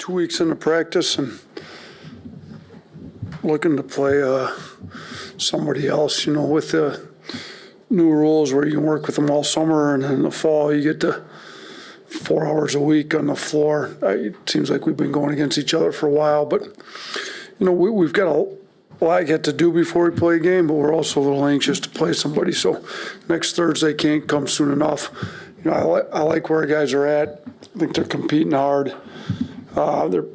2 weeks into practice and looking to play somebody else, with the new rules where you can work with them all summer, and in the fall you get to 4 hours a week on the floor. It seems like we've been going against each other for a while, but we've got a lot yet to do before we play a game, but we're also a little anxious to play somebody. So next Thursday can't come soon enough. I like where our guys are at. I think they're competing hard. They're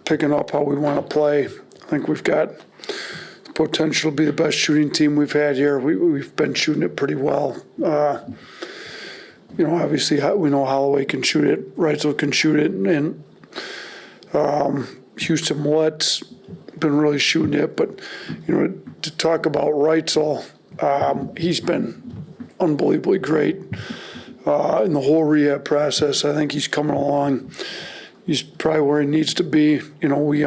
picking up how we want to play. I think we've got the potential to be the best shooting team we've had here. We've been shooting it pretty well. Obviously we know Holloway can shoot it, Reitzel can shoot it, and Houston Millett's been really shooting it. But, to talk about Reitzel, he's been unbelievably great in the whole rehab process. I think he's coming along. He's probably where he needs to be. We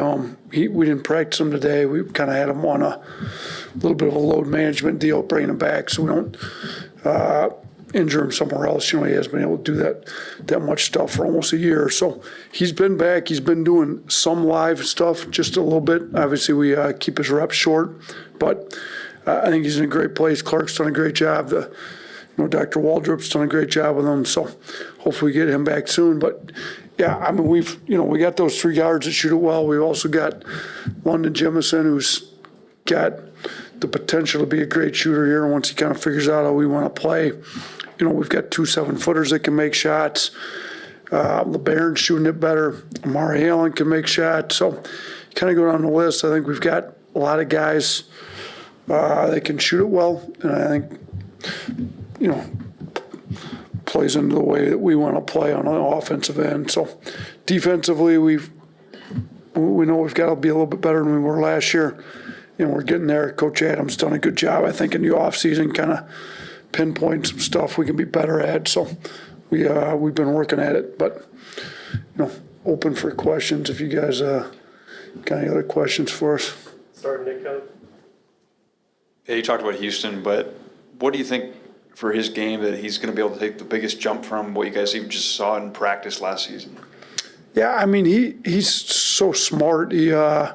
didn't practice him today. We kind of had him on a little bit of a load management deal, bringing him back so we don't injure him somewhere else. He has been able to do that much stuff for almost a year. So he's been back. He's been doing some live stuff, just a little bit. Obviously, we keep his reps short, but I think he's in a great place. Clark's done a great job. Dr. Waldrop's done a great job with him. So hopefully we get him back soon. But yeah, we got those 3 guards that shoot it well. We've also got London Jemison, who's got the potential to be a great shooter here once he kind of figures out how we want to play. We've got 2 7-footers that can make shots. LeBaron's shooting it better. Amari Allen can make shots. So kind of go down the list. I think we've got a lot of guys that can shoot it well. And I think, plays into the way that we want to play on the offensive end. So defensively, we know we've got to be a little bit better than we were last year. We're getting there. Coach Adams done a good job, I think, in the offseason, kind of pinpoint some stuff we can be better at. So we've been working at it. But, open for questions if you guys got any other questions for us. Starting Nick Oats. Yeah, you talked about Houston, but what do you think for his game that he's going to be able to take the biggest jump from what you guys even just saw in practice last season? Yeah, he's so smart. He, when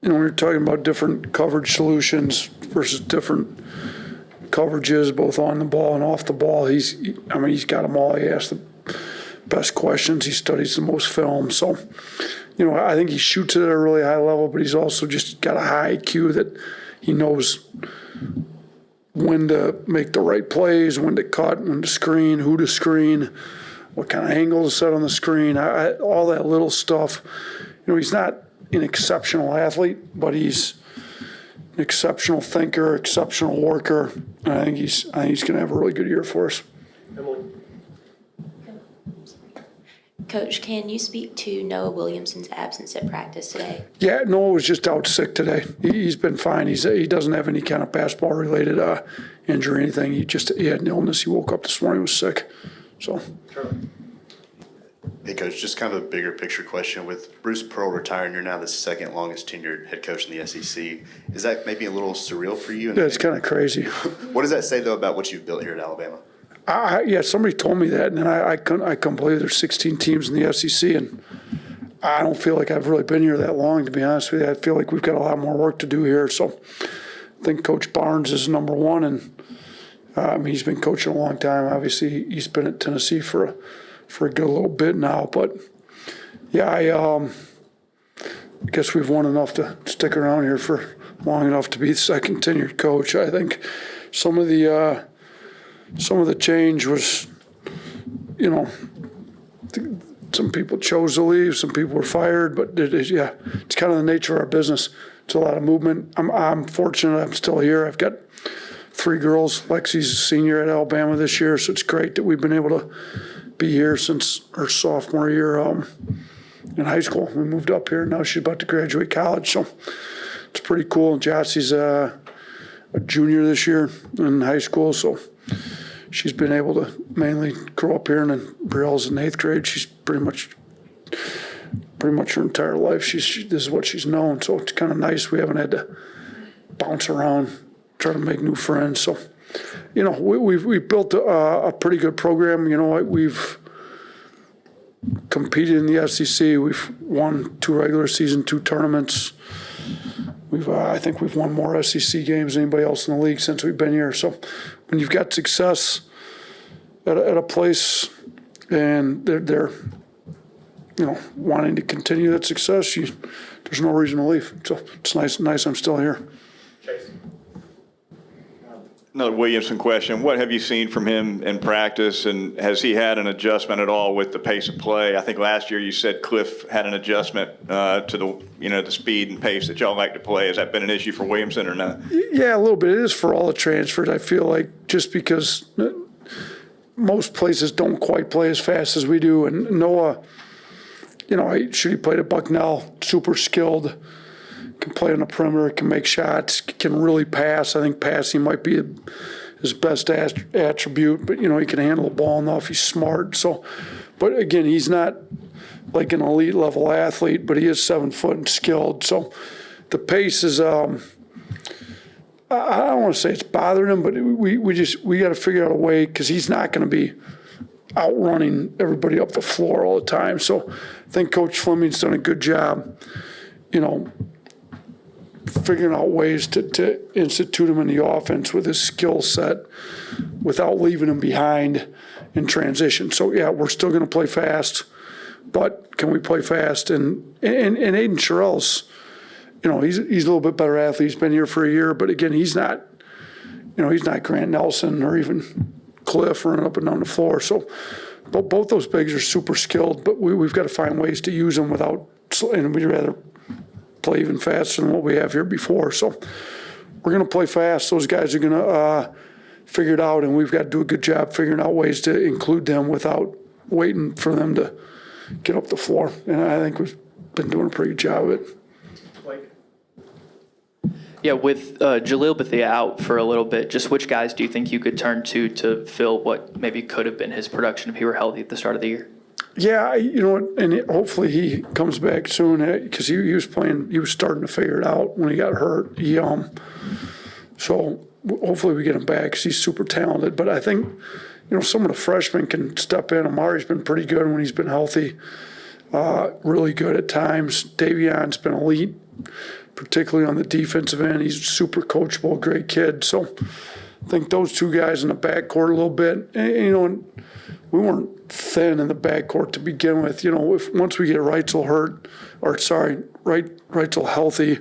you're talking about different coverage solutions versus different coverages, both on the ball and off the ball, he's got them all. He asks the best questions. He studies the most film. So, I think he shoots it at a really high level, but he's also just got a high IQ that he knows when to make the right plays, when to cut, when to screen, who to screen, what kind of angle to set on the screen, all that little stuff. He's not an exceptional athlete, but he's an exceptional thinker, exceptional worker, and I think he's going to have a really good year for us. Emily. Coach, can you speak to Noah Williamson's absence at practice today? Yeah, Noah was just out sick today. He's been fine. He doesn't have any kind of basketball-related injury or anything. He had an illness. He woke up this morning, was sick. So. Charlie. Hey, Coach, just kind of a bigger picture question. With Bruce Pearl retiring, you're now the second longest tenured head coach in the SEC. Is that maybe a little surreal for you? Yeah, it's kind of crazy. What does that say, though, about what you've built here at Alabama? Yeah, somebody told me that, and I couldn't believe there's 16 teams in the SEC, and I don't feel like I've really been here that long, to be honest with you. I feel like we've got a lot more work to do here. So I think Coach Barnes is number one, and he's been coaching a long time. Obviously, he's been at Tennessee for a good little bit now. But yeah, I guess we've won enough to stick around here for long enough to be the second tenured coach. I think some of the change was, some people chose to leave, some people were fired, but it's kind of the nature of our business. It's a lot of movement. I'm fortunate I'm still here. I've got 3 girls. Lexi's a senior at Alabama this year, so it's great that we've been able to be here since her sophomore year in high school. We moved up here. Now she's about to graduate college, so it's pretty cool. Jossie's a junior this year in high school, so she's been able to mainly grow up here, and then Brielle's in 8th grade. She's pretty much her entire life. This is what she's known, so it's kind of nice. We haven't had to bounce around, try to make new friends. So, we've built a pretty good program. We've competed in the SEC. We've won 2 regular season, 2 tournaments. I think we've won more SEC games than anybody else in the league since we've been here. So when you've got success at a place and they're wanting to continue that success, there's no reason to leave. So it's nice I'm still here. Another Williamson question. What have you seen from him in practice, and has he had an adjustment at all with the pace of play? I think last year you said Cliff had an adjustment to the speed and pace that y'all like to play. Has that been an issue for Williamson or not? Yeah, a little bit. It is for all the transfers. I feel like just because most places don't quite play as fast as we do, and Noah, should he played at Bucknell, super skilled, can play on the perimeter, can make shots, can really pass. I think passing might be his best attribute, but, he can handle the ball enough. He's smart. So, but again, he's not like an elite level athlete, but he is 7 foot and skilled. So the pace is, I don't want to say it's bothering him, but we got to figure out a way, because he's not going to be outrunning everybody up the floor all the time. So I think Coach Fleming's done a good job, figuring out ways to institute him in the offense with his skill set without leaving him behind in transition. So, yeah, we're still going to play fast, but can we play fast? And Aiden Sherrill's, he's a little bit better athlete. He's been here for a year, but again, he's not Grant Nelson or even Cliff running up and down the floor. So both those bigs are super skilled, but we've got to find ways to use them and we'd rather play even faster than what we have here before. So we're going to play fast. Those guys are going to figure it out, and we've got to do a good job figuring out ways to include them without waiting for them to get up the floor. And I think we've been doing a pretty good job of it. Yeah, with Jaleel Bethia out for a little bit, just which guys do you think you could turn to fill what maybe could have been his production if he were healthy at the start of the year? Yeah, and hopefully he comes back soon, because he was playing. He was starting to figure it out when he got hurt. So hopefully we get him back, because he's super talented. But I think some of the freshmen can step in. Amari's been pretty good when he's been healthy. Really good at times. Davion's been elite, particularly on the defensive end. He's super coachable, great kid. So I think those 2 guys in the backcourt a little bit. And, we weren't thin in the backcourt to begin with. If once we get Reitzel healthy,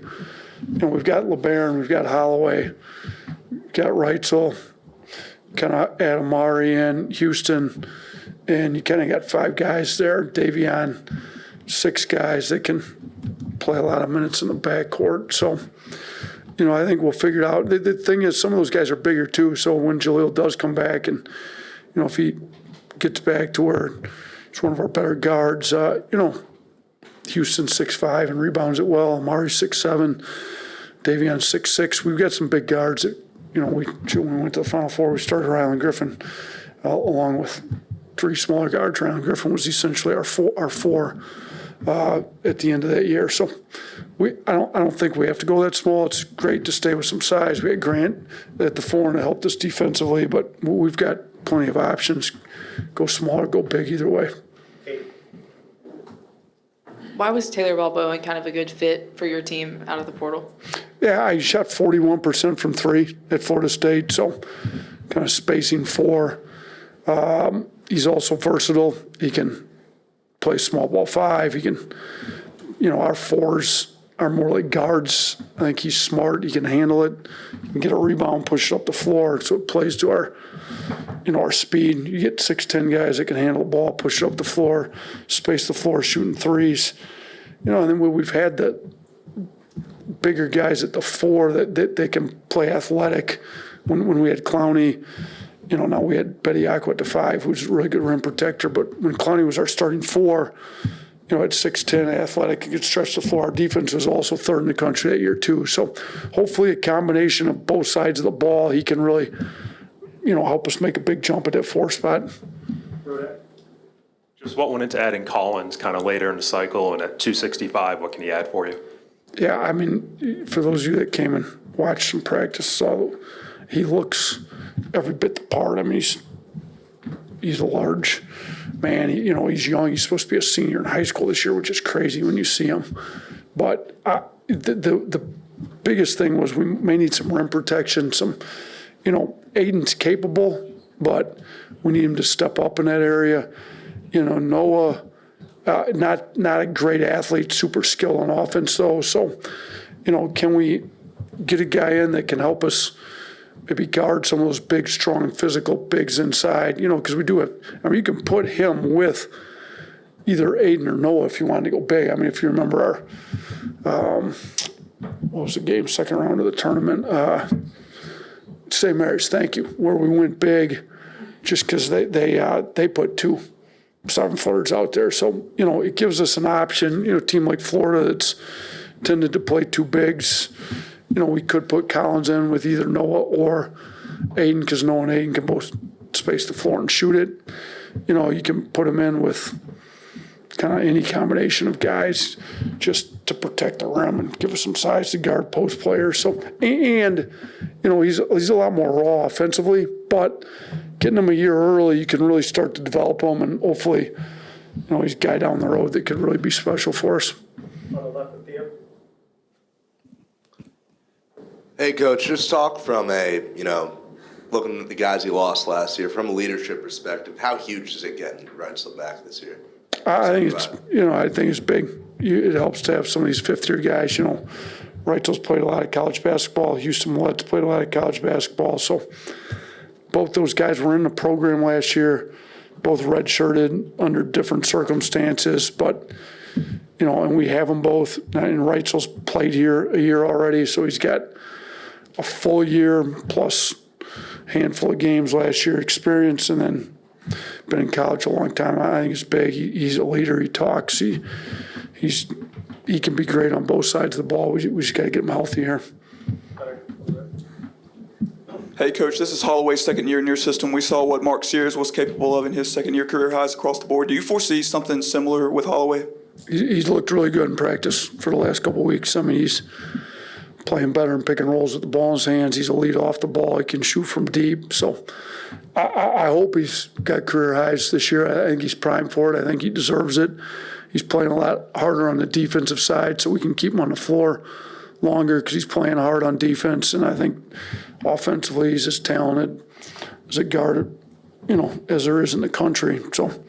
we've got LeBaron, we've got Holloway, we've got Reitzel, kind of add Amari in, Houston, and you kind of got 5 guys there. Davion, 6 guys that can play a lot of minutes in the backcourt. So, I think we'll figure it out. The thing is, some of those guys are bigger too. So when Jaleel does come back, and if he gets back to where he's one of our better guards, Houston's 6'5" and rebounds it well. Amari's 6'7", Davion's 6'6". We've got some big guards that, when we went to the Final Four, we started Ryland Griffin along with 3 smaller guards. Ryland Griffin was essentially our four at the end of that year. So I don't think we have to go that small. It's great to stay with some size. We had Grant at the 4 and it helped us defensively, but we've got plenty of options. Go small or go big, either way. Why was Taylor Balboa kind of a good fit for your team out of the portal? Yeah, I shot 41% from 3 at Florida State, so kind of spacing 4. He's also versatile. He can play small ball 5. He can, our 4s are more like guards. I think he's smart. He can handle it. He can get a rebound, push it up the floor. So it plays to our speed. You get 6'10" guys that can handle the ball, push it up the floor, space the floor, shooting 3s. And then we've had the bigger guys at the 4 that they can play athletic. When we had Clowney, now we had Bediako at the 5, who's a really good rim protector. But when Clowney was our starting 4, at 6'10", athletic, he could stretch the floor. Our defense was also 3rd in the country that year too. So hopefully a combination of both sides of the ball, he can really, help us make a big jump at that 4 spot. Just what went into adding Collins kind of later in the cycle, and at 265, what can he add for you? Yeah, I mean, for those of you that came and watched some practice, he looks every bit the part. I mean, he's he's a large man. He's young. He's supposed to be a senior in high school this year, which is crazy when you see him. But the biggest thing was we may need some rim protection. Aiden's capable, but we need him to step up in that area. Noah, not a great athlete, super skilled on offense though. So, can we get a guy in that can help us maybe guard some of those big, strong, physical bigs inside? Because we do have. You can put him with either Aiden or Noah if you wanted to go big. If you remember our, what was the game, second round of the tournament? St. Mary's, thank you, where we went big just because they put 2 7-footers out there. So, it gives us an option. A team like Florida that's tended to play 2 bigs, we could put Collins in with either Noah or Aiden because Noah and Aiden can both space the floor and shoot it. You can put him in with kind of any combination of guys just to protect the rim and give us some size to guard post players. So, and he's a lot more raw offensively, but getting him a year early, you can really start to develop him, and hopefully, he's a guy down the road that could really be special for us. Hey, Coach, just talk from looking at the guys he lost last year, from a leadership perspective, how huge does it get in Rensselaer back this year? I think it's big. It helps to have some of these fifth-year guys. Reitzel's played a lot of college basketball. Houston Millett's played a lot of college basketball. So both those guys were in the program last year, both redshirted under different circumstances. But, and we have them both. And Reitzel's played here a year already, so he's got a full year plus handful of games last year experience, and then been in college a long time. I think it's big. He's a leader. He talks. He can be great on both sides of the ball. We just got to get him healthy here. Hey, Coach, this is Holloway's second year in your system. We saw what Mark Sears was capable of in his second year career highs across the board. Do you foresee something similar with Holloway? He's looked really good in practice for the last couple of weeks. He's playing better and picking rolls with the ball in his hands. He's a lead off the ball. He can shoot from deep. So I hope he's got career highs this year. I think he's primed for it. I think he deserves it. He's playing a lot harder on the defensive side so we can keep him on the floor longer because he's playing hard on defense. And I think offensively he's as talented as a guard, as there is in the country. So,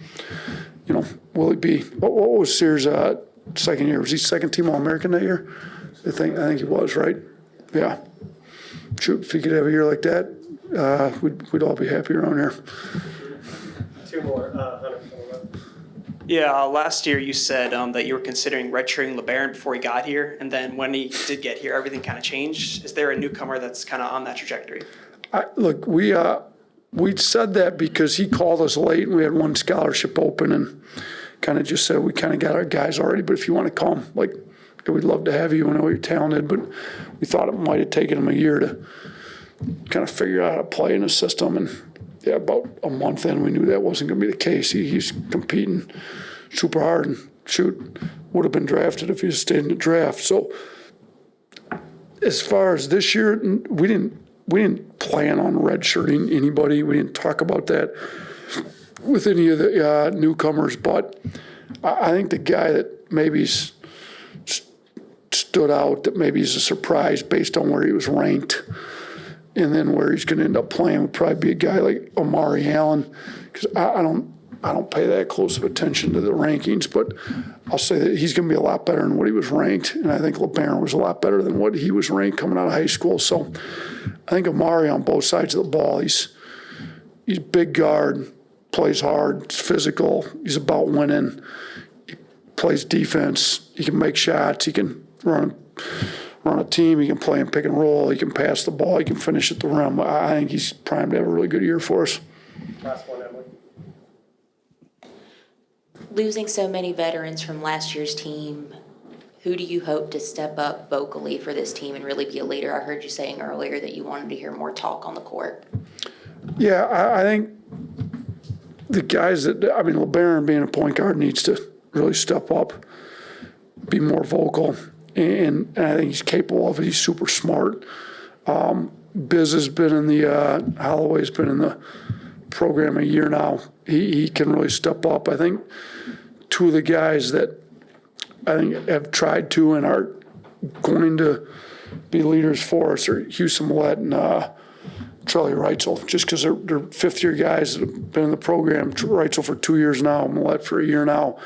will he be? What was Sears' second year? Was he second team All-American that year? I think he was, right? Yeah. Shoot, if he could have a year like that, we'd all be happy around here. 2 more. Hunter. Yeah, last year you said that you were considering redshirting LeBaron before he got here, and then when he did get here, everything kind of changed. Is there a newcomer that's kind of on that trajectory? Look, we said that because he called us late and we had one scholarship open and kind of just said we kind of got our guys already, but if you want to come, we'd love to have you. I know you're talented, but we thought it might have taken him a year to kind of figure out how to play in the system. And about a month in, we knew that wasn't going to be the case. He's competing super hard and would have been drafted if he had stayed in the draft. So as far as this year, we didn't plan on redshirting anybody. We didn't talk about that with any of the newcomers. But I think the guy that maybe's stood out, that maybe is a surprise based on where he was ranked and then where he's going to end up playing would probably be a guy like Amari Allen, because I don't pay that close of attention to the rankings, but I'll say that he's going to be a lot better than what he was ranked, and I think LeBaron was a lot better than what he was ranked coming out of high school. So I think Amari on both sides of the ball, he's big guard, plays hard, he's physical, he's about winning, he plays defense, he can make shots, he can run a team, he can play and pick and roll, he can pass the ball, he can finish at the rim. I think he's primed to have a really good year for us. Last one, Emily. Losing so many veterans from last year's team, who do you hope to step up vocally for this team and really be a leader? I heard you saying earlier that you wanted to hear more talk on the court. Yeah, I think the guys LeBaron being a point guard needs to really step up, be more vocal. And I think he's capable of it. He's super smart. Biz has been in the Holloway's been in the program a year now. He can really step up. I think two of the guys that I think have tried to and are going to be leaders for us are Houston Millette and Charlie Reitzel, just because they're fifth-year guys that have been in the program. Reitzel for 2 years now, Millette for a year now.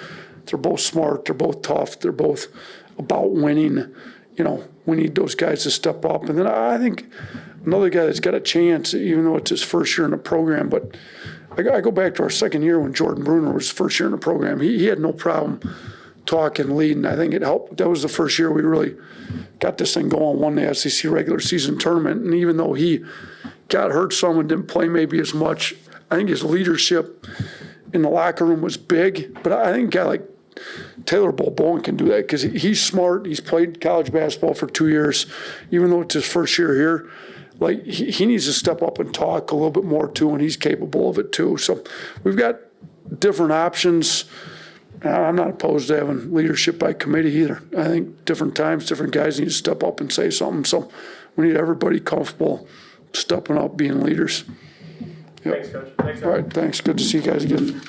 They're both smart. They're both tough. They're both about winning. You know, we need those guys to step up. And then I think another guy that's got a chance, even though it's his first year in the program, but I go back to our second year when Jordan Bruner was first year in the program. He had no problem talking, leading. I think it helped. That was the first year we really got this thing going, won the SEC regular season tournament. And even though he got hurt some and didn't play maybe as much, I think his leadership in the locker room was big. But I think a guy like Taylor Bowen can do that because he's smart. He's played college basketball for 2 years. Even though it's his first year here, like he needs to step up and talk a little bit more too, and he's capable of it too. So we've got different options. I'm not opposed to having leadership by committee either. I think different times, different guys need to step up and say something. So we need everybody comfortable stepping up, being leaders. Yep. Thanks, Coach. Thanks, All right, thanks. Good to see you guys again.